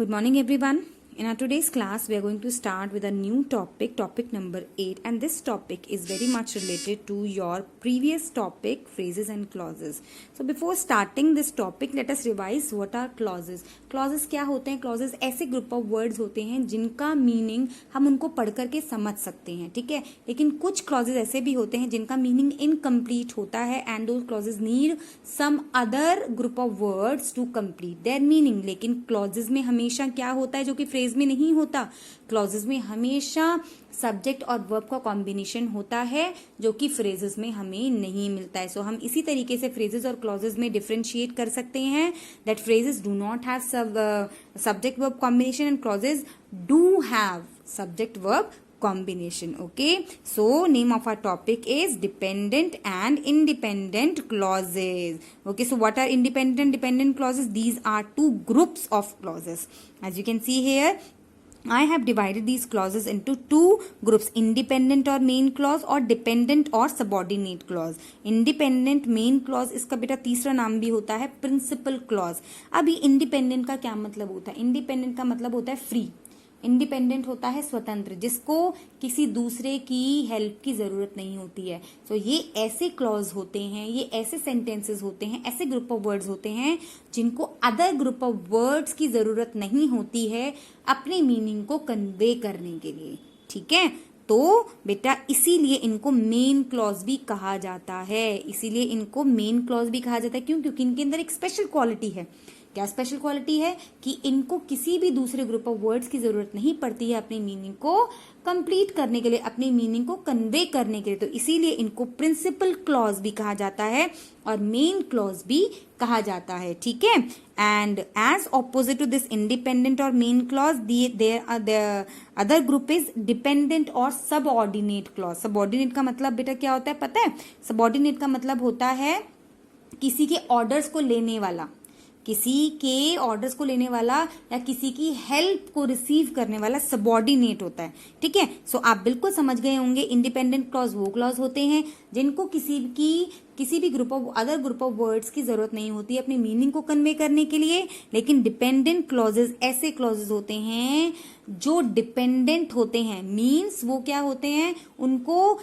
Good morning, everyone. In our today's class, we are going to start with a new topic, topic number 8, and this topic is very much related to your previous topic, phrases and clauses. So before starting this topic, let us revise what are clauses. Clauses क्या होते हैं? Clauses ऐसे group of words होते हैं जिनका meaning हम उनको पढ़ करके समझ सकते हैं, ठीक है. लेकिन कुछ clauses ऐसे भी होते हैं जिनका meaning incomplete होता है and those clauses need some other group of words to complete their meaning. लेकिन clauses में हमेशा क्या होता है जो कि phrase में नहीं होता? क्लॉजेज में हमेशा सब्जेक्ट और वर्ब का कॉम्बिनेशन होता है जो कि फ्रेजेस में हमें नहीं मिलता है. सो हम इसी तरीके से फ्रेजेस और क्लॉजेज में डिफरेंशिएट कर सकते हैं that phrases do not have subject verb combination and clauses do have subject verb combination. Okay, so name of our topic is dependent and independent clauses. Okay, so what are independent and dependent clauses? These are two groups of clauses. As you can see here, I have divided these clauses into two groups, independent or main clause और dependent और subordinate clause. Independent main clause इसका बेटा तीसरा नाम भी होता है principal clause. अभी independent का क्या मतलब होता है? Independent का मतलब होता है free. इंडिपेंडेंट होता है स्वतंत्र, जिसको किसी दूसरे की हेल्प की जरूरत नहीं होती है. सो ये ऐसे क्लॉज होते हैं, ये ऐसे सेंटेंसेस होते हैं, ऐसे ग्रुप ऑफ वर्ड्स होते हैं जिनको अदर ग्रुप ऑफ वर्ड्स की जरूरत नहीं होती है अपने मीनिंग को कन्वे करने के लिए. ठीक है, तो बेटा इसीलिए इनको मेन क्लॉज भी कहा जाता है. इसीलिए इनको मेन क्लॉज भी कहा जाता है. क्यों? क्योंकि इनके अंदर एक स्पेशल क्वालिटी है. क्या स्पेशल क्वालिटी है? कि इनको किसी भी दूसरे ग्रुप ऑफ वर्ड्स की जरूरत नहीं पड़ती है अपनी मीनिंग को कंप्लीट करने के लिए, अपनी मीनिंग को कन्वे करने के लिए. तो इसीलिए इनको प्रिंसिपल क्लॉज भी कहा जाता है और मेन क्लॉज भी कहा जाता है. ठीक है, and as opposite to this independent और main clause their other group is dependent और सबऑर्डिनेट क्लॉज. सबऑर्डिनेट का मतलब बेटा क्या होता है पता है? सबऑर्डिनेट का मतलब होता है किसी के ऑर्डर्स को लेने वाला, किसी के ऑर्डर्स को लेने वाला या किसी की हेल्प को रिसीव करने वाला सबऑर्डिनेट होता है. ठीक है, सो आप बिल्कुल समझ गए होंगे इंडिपेंडेंट क्लॉज वो क्लॉज होते हैं जिनको किसी भी group of other group of words की जरूरत नहीं होती है अपनी मीनिंग को कन्वे करने के लिए. लेकिन डिपेंडेंट क्लॉजेस ऐसे क्लॉजेस होते हैं जो डिपेंडेंट होते हैं, मीन्स वो क्या होते हैं, उनको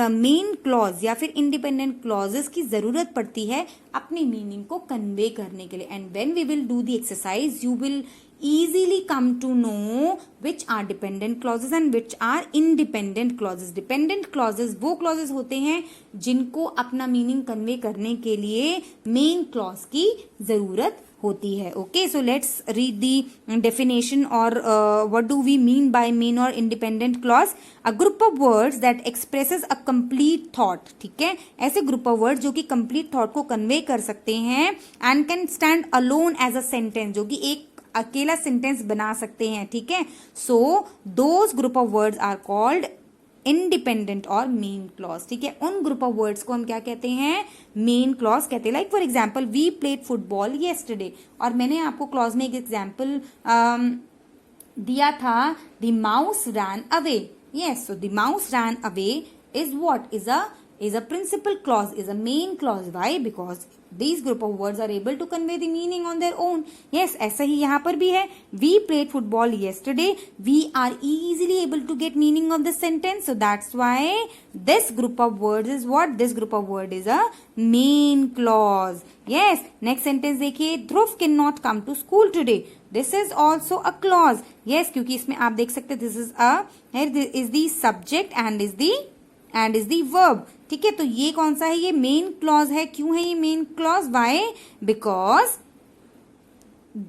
मेन क्लॉज या फिर इंडिपेंडेंट क्लॉजेस की जरूरत पड़ती है अपनी मीनिंग को कन्वे करने के लिए. And when we will do the exercise you will easily come to know which are dependent clauses and which are independent clauses. Dependent clauses वो clauses होते हैं जिनको अपना meaning convey करने के लिए main clause की जरूरत होती है. Okay, so let's read the definition or what do we mean by main or independent clause? A group of words that expresses a complete thought. ठीक है, ऐसे group of words जो कि complete thought को convey कर सकते हैं and can stand alone as a sentence, जो कि एक अकेला सेंटेंस बना सकते हैं. ठीक है, so those group of words are called independent और मेन क्लॉज. ठीक है, उन ग्रुप ऑफ वर्ड्स को हम क्या कहते हैं? मेन क्लॉज कहते हैं. Like for example we played football yesterday, और मैंने आपको क्लॉज में एक एग्जाम्पल दिया था, the mouse ran away. Yes, so the mouse ran away is what? is a principal clause, is a main clause. Why? Because these group of words are able to convey the meaning on their own. Yes, ऐसा ही यहाँ पर भी है. We played football yesterday. We are easily able to get meaning of the sentence. So that's why this group of words is what? This group of word is a main clause. Yes, next sentence देखिए, Dhruv cannot come to school today. This is also a clause. Yes, क्योंकि इसमें आप देख सकते this is a, here is the subject and is the verb. ठीक है, तो ये कौन सा है? ये मेन क्लॉज है. क्यों है ये main clause? Why? Because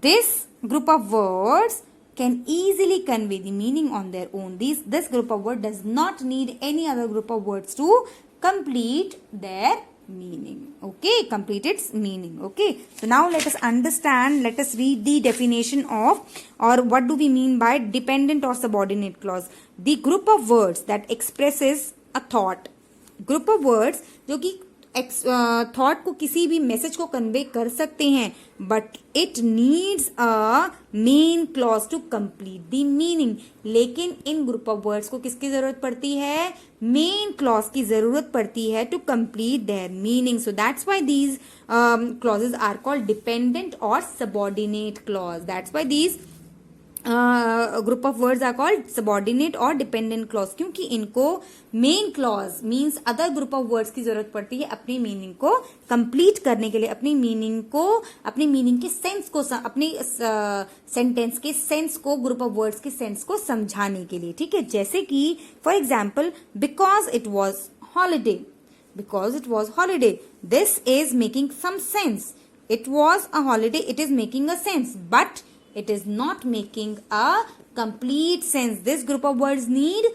this group of words can easily convey the meaning on their own. This group of word does not need any other group of words to complete their meaning. Okay, complete its meaning. Okay, so now let us understand, let us read the definition of, or what do we mean by dependent or subordinate clause? The group of words that expresses a thought. Group of words जो कि thought को, किसी भी message को convey कर सकते हैं, but it needs a main clause to complete the meaning. लेकिन इन ग्रुप ऑफ वर्ड्स को किसकी जरूरत पड़ती है? मेन क्लॉज की जरूरत पड़ती है to complete their meaning. So that's why these clauses are called dependent और subordinate clause. That's why these group of words are called subordinate और डिपेंडेंट क्लॉज, क्योंकि इनको main clause means other group of words की जरूरत पड़ती है अपनी meaning को कंप्लीट करने के लिए, अपनी मीनिंग के सेंस को, अपने सेंटेंस के सेंस को, ग्रुप ऑफ वर्ड्स के सेंस को समझाने के लिए, ठीक है। जैसे कि for example, because it was holiday, because it was holiday, this is making some sense. It was a holiday, it is making a sense, but it is not making a complete sense. This group of words need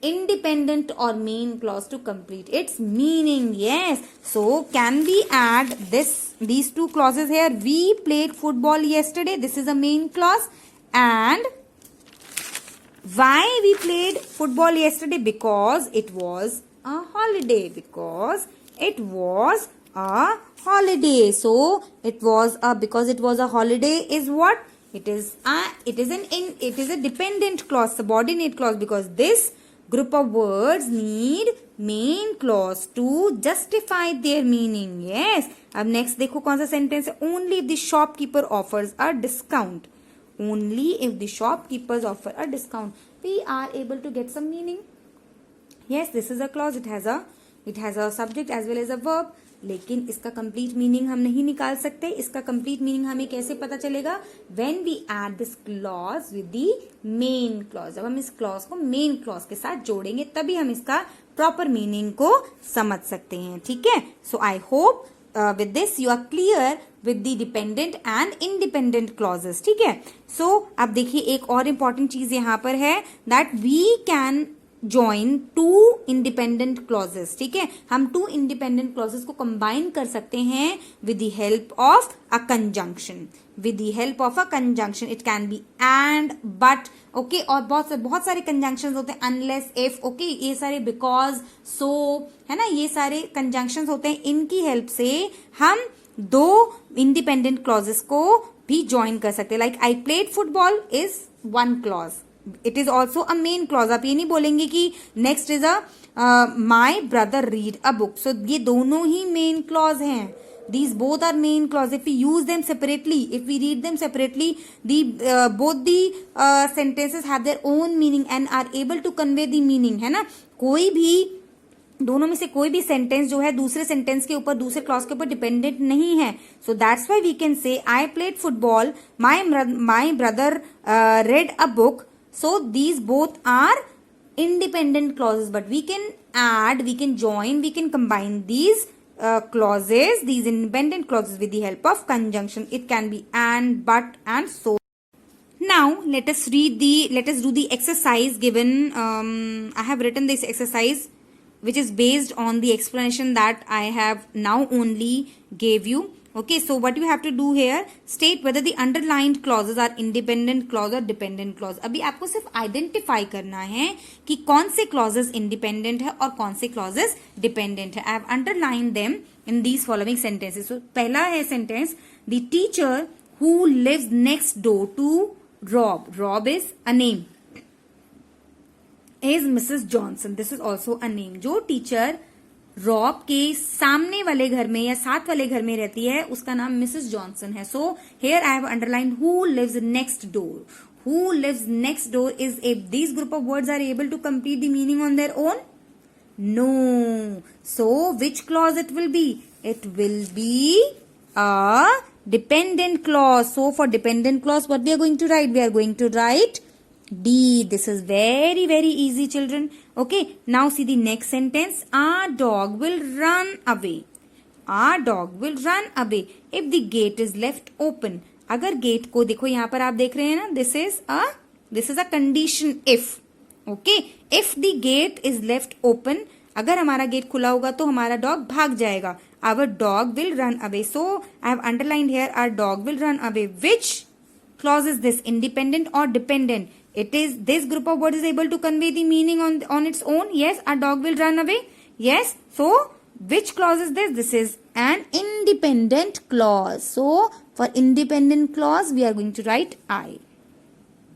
independent or main clause to complete its meaning. Yes, so can we add these two clauses here? We played football yesterday, this is a main clause. And why we played football yesterday? Because it was a holiday, because it was a holiday. So it was a, because it was a holiday is what? It is a dependent clause, subordinate clause, because this group of words need main clause to justify their meaning. Yes. अब next देखो कौन सा sentence है? Only if the shopkeeper offers a discount. Only if the shopkeepers offer a discount, we are able to get some meaning. Yes, this is a clause. It has a subject as well as a verb. लेकिन इसका complete meaning हम नहीं निकाल सकते. इसका complete meaning हमें कैसे पता चलेगा? When we add this clause with the main clause. जब हम इस clause को main clause के साथ जोड़ेंगे तभी हम इसका प्रॉपर मीनिंग को समझ सकते हैं. ठीक है. So I hope with this you are clear with the dependent and independent clauses. ठीक है. So अब देखिए एक और इम्पॉर्टेंट चीज यहाँ पर है that we can join two independent clauses. ठीक है. हम two independent clauses को combine कर सकते हैं with the help of a conjunction. With the help of a conjunction, it can be and, but, okay, और बहुत सारे conjunctions होते हैं, unless, if, okay, ये सारे because, so, है ना, ये सारे conjunctions होते हैं. इनकी help से हम दो independent clauses को भी join कर सकते हैं. Like I played football is one clause. It is also a main clause. आप ये नहीं बोलेंगे कि next is a my brother read a book. So ये दोनों ही main clause हैं. These both are main clause. If we use them separately, if we read them separately, both the sentences have their own meaning and are able to convey the meaning. है ना. कोई भी दोनों में से कोई भी सेंटेंस जो है दूसरे सेंटेंस के ऊपर, दूसरे क्लॉज के ऊपर डिपेंडेंट नहीं है. So that's why we can say I played football, my brother read a book. So these both are independent clauses, but we can add, we can join, we can combine these clauses, these independent clauses with the help of conjunction. It can be and, but, and so. Now let us do the exercise given. I have written this exercise which is based on the explanation that I have now only gave you. Okay, so what you have to do here, state whether the underlined clauses are independent clause or dependent clause. अभी आपको सिर्फ identify करना है कि कौन से clauses independent है और कौन से clauses dependent है. I have underlined them in these following sentences. So पहला है sentence, the teacher who lives next door to Rob. Rob is a name. Is Mrs. Johnson. This is also a name. जो teacher Rob के सामने वाले घर में या साथ वाले घर में रहती है उसका नाम मिसेस जॉनसन है. So here I have underline who lives next door. Who lives next door is if this group of words are able to complete the meaning on their own? No. So which clause it will be? It will be a dependent clause. So for dependent clause what we are going to write? We are going to write D. This is very very easy children. Okay, now see the next sentence. Our dog will run away. Our dog will run away if the gate is left open. अगर gate को देखो यहाँ पर आप देख रहे हैं ना, this is a condition if. Okay, if the gate is left open, अगर हमारा गेट खुला होगा तो हमारा डॉग भाग जाएगा. Our dog will run away. So I have underlined here our dog will run away. Which clause is this? Independent or dependent? It is, this group of words is able to convey the meaning on its own. Yes, our dog will run away. Yes. So which clause is this? This is an independent clause. So for independent clause we are going to write I.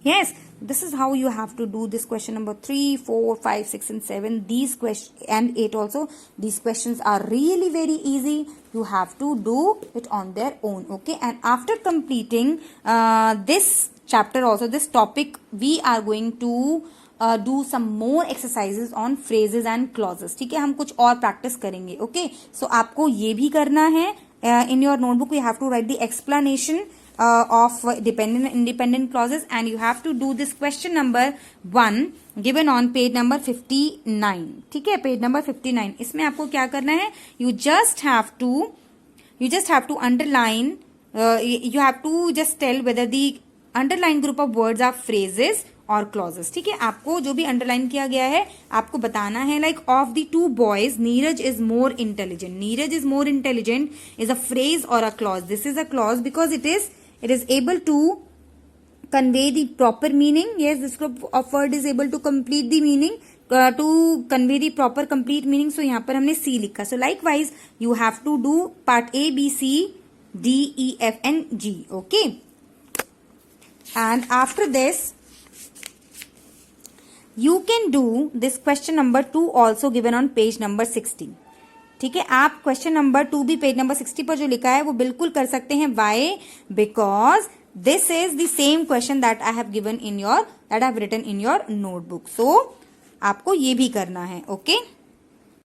Yes. This is how you have to do this question number 3, 4, 5, 6 and 7. These questions and 8 also. These questions are really very easy. You have to do it on their own. Okay. And after completing this chapter also, this topic we are going to do some more exercises on phrases and clauses. ठीक है, हम कुछ और practice करेंगे. Okay, सो आपको ये भी करना है. In your notebook you have to write the explanation of dependent and independent clauses, and you have to do this question number 1 given on page number 59. ठीक है, पेज नंबर 59. इसमें आपको क्या करना है, you just have to underline, you have to just tell whether the underlined group of words are phrases और clauses. ठीक है, आपको जो भी अंडरलाइन किया गया है आपको बताना है. Like of the two boys Neeraj is more intelligent. Neeraj is more intelligent is a phrase और a clause. This is a clause because it is able to convey the proper meaning. Yes, this group of word is able to complete the meaning, to convey the proper complete meaning. So यहाँ पर हमने C लिखा. So likewise you have to do part A, B, C, D, E, F and G. Okay, and after this you can do this question number 2 also given on page number 60. ठीक है, आप question number 2 भी page number 60 पर जो लिखा है वो बिल्कुल कर सकते हैं. Why? Because this is the same question that I have given in your, that I have written in your notebook. So आपको ये भी करना है. ओके.